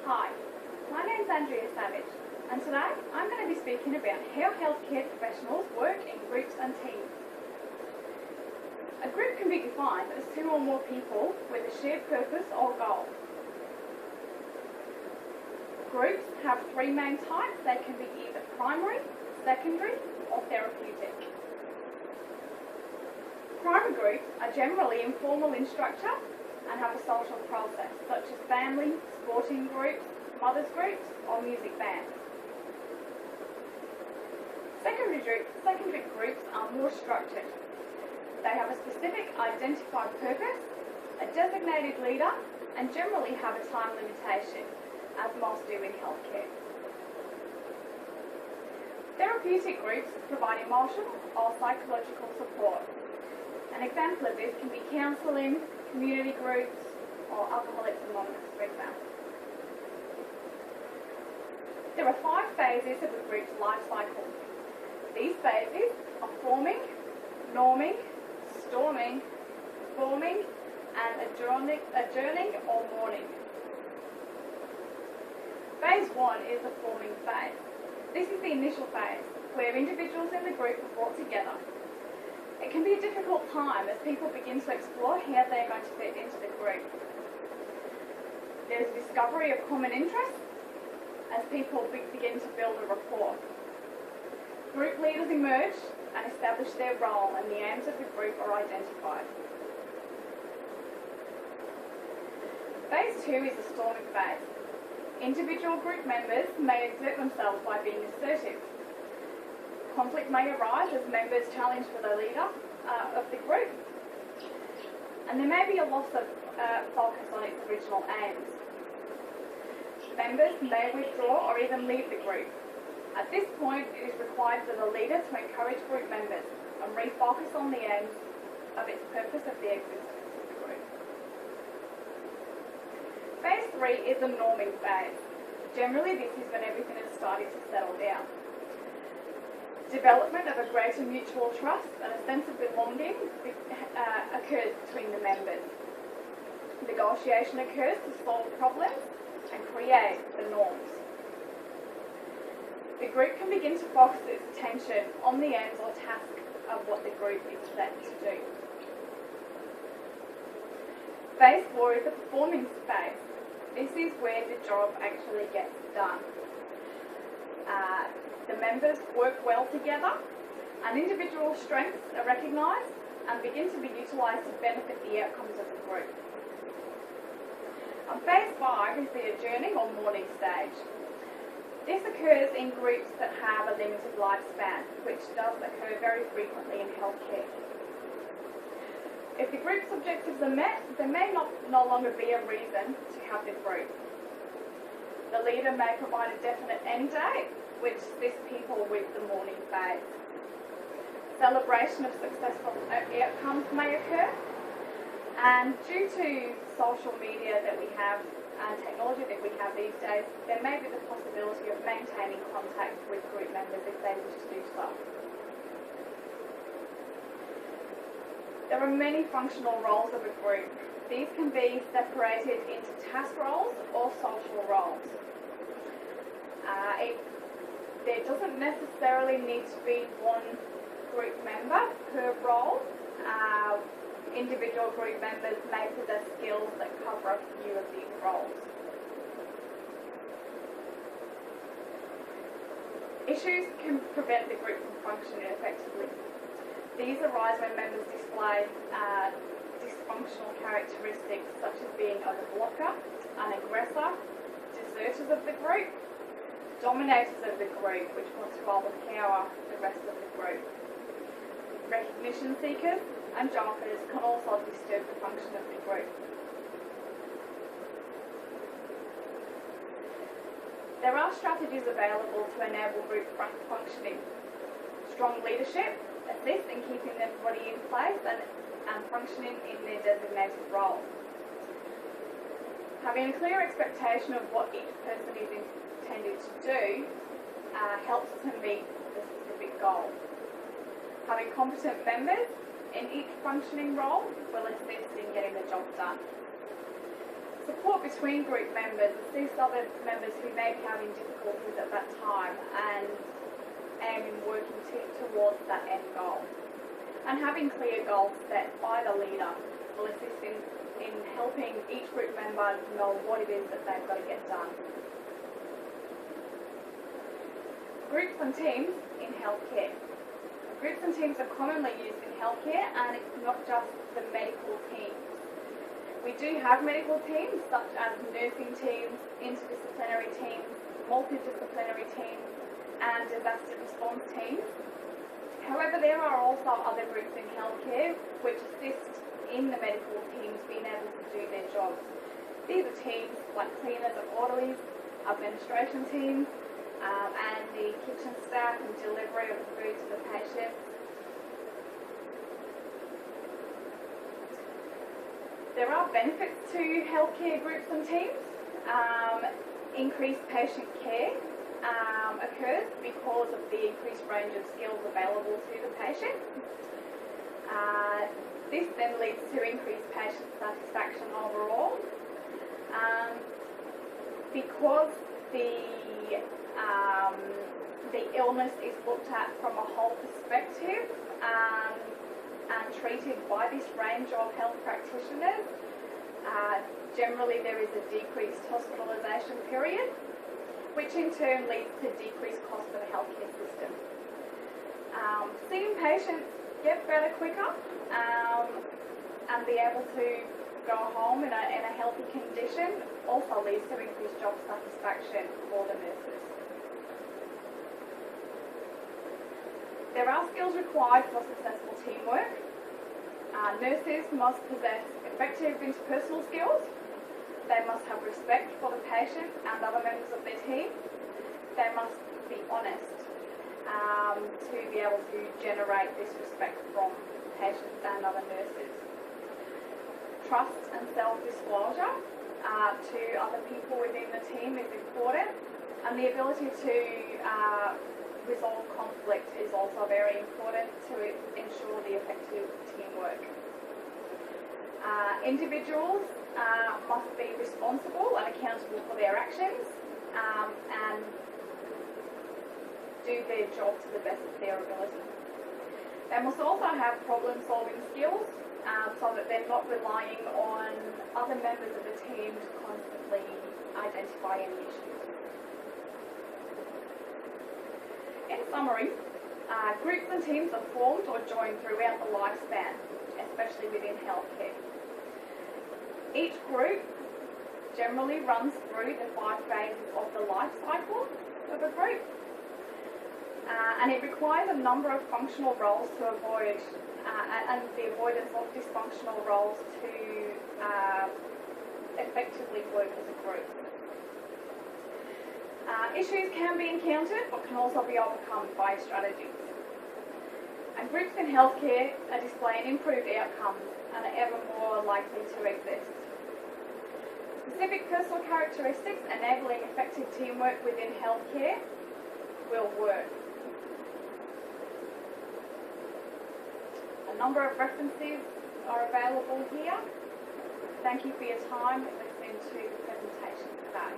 Hi, my name's Andrea and today I'm going to be speaking about how healthcare professionals work in groups and teams. A group can be defined as two or more people with a shared purpose or goal. Groups have three main types. They can be either primary, secondary or therapeutic. Primary groups are generally informal in structure and have a social process, such as family, sporting groups, mothers groups or music bands. Secondary groups are more structured. They have a specific identified purpose, a designated leader and generally have a time limitation, as most do in healthcare. Therapeutic groups provide emotional or psychological support. An example of this can be counselling, community groups, or Alcoholics Anonymous, for example. There are 5 phases of a group's life cycle. These phases are forming, norming, storming, forming, and adjourning or mourning. Phase 1 is the forming phase. This is the initial phase, where individuals in the group are brought together. It can be a difficult time as people begin to explore how they are going to fit into the group. There is discovery of common interests as people begin to build a rapport. Group leaders emerge and establish their role, and the aims of the group are identified. Phase 2 is the storming phase. Individual group members may exert themselves by being assertive. Conflict may arise as members challenge for the leader of the group, and there may be a loss of focus on its original aims. Members may withdraw or even leave the group. At this point, it is required for the leader to encourage group members and refocus on the aims of its purpose of the existence of the group. Phase 3 is the norming phase. Generally, this is when everything is starting to settle down. Development of a greater mutual trust and a sense of belonging occurs between the members. Negotiation occurs to solve problems and create the norms. The group can begin to focus its attention on the aims or task of what the group is set to do. Phase 4 is the performing phase. This is where the job actually gets done. The members work well together and individual strengths are recognised and begin to be utilised to benefit the outcomes of the group. Phase 5 is the adjourning or mourning stage. This occurs in groups that have a limited lifespan, which does occur very frequently in healthcare. If the group's objectives are met, there may no longer be a reason to have the group. The leader may provide a definite end date, which assists people with the mourning phase. Celebration of successful outcomes may occur, and due to social media that we have and technology that we have these days, there may be the possibility of maintaining contact with group members if they wish to do so. There are many functional roles of a group. These can be separated into task roles or social roles. There doesn't necessarily need to be one group member per role. Individual group members may possess skills that cover a few of these roles. Issues can prevent the group from functioning effectively. These arise when members display dysfunctional characteristics such as being a blocker, an aggressor, deserters of the group, dominators of the group, which want to overpower the rest of the group. Recognition seekers and jokers can also disturb the function of the group. There are strategies available to enable group functioning. Strong leadership assists in keeping everybody in place and functioning in their designated role. Having a clear expectation of what each person is intended to do helps to meet the specific goal. Having competent members in each functioning role will assist in getting the job done. Support between group members, assist other members who may be having difficulties at that time, and aim in working towards that end goal. And having clear goals set by the leader will assist in helping each group member know what it is that they've got to get done. Groups and teams in healthcare. Groups and teams are commonly used in healthcare, and it's not just the medical teams. We do have medical teams such as nursing teams, interdisciplinary teams, multidisciplinary teams, and disaster response teams. However, there are also other groups in healthcare which assist in the medical teams being able to do their jobs. These are teams like cleaners and orderlies, administration teams, and the kitchen staff and delivery of food to the patients. There are benefits to healthcare groups and teams. Increased patient care occurs because of the increased range of skills available to the patient. This then leads to increased patient satisfaction overall. Because the illness is looked at from a whole perspective and treated by this range of health practitioners, generally there is a decreased hospitalisation period, which in turn leads to decreased cost for the healthcare system. Seeing patients get better quicker and be able to go home in a healthy condition also leads to increased job satisfaction for the nurses. There are skills required for successful teamwork. Nurses must possess effective interpersonal skills. They must have respect for the patient and other members of their team. They must be honest to be able to generate this respect from patients and other nurses. Trust and self-disclosure to other people within the team is important, and the ability to resolve conflict is also very important to ensure the effective teamwork. Individuals must be responsible and accountable for their actions and do their job to the best of their ability. They must also have problem-solving skills so that they're not relying on other members of the team to constantly identify any issues. In summary, groups and teams are formed or joined throughout the lifespan, especially within healthcare. Each group generally runs through the 5 phases of the life cycle of a group, and it requires a number of functional roles to avoid, and the avoidance of dysfunctional roles to effectively work as a group. Issues can be encountered but can also be overcome by strategies. And groups in healthcare are displaying improved outcomes and are ever more likely to exist. Specific personal characteristics enabling effective teamwork within healthcare will work. A number of references are available here. Thank you for your time listening to the presentation today.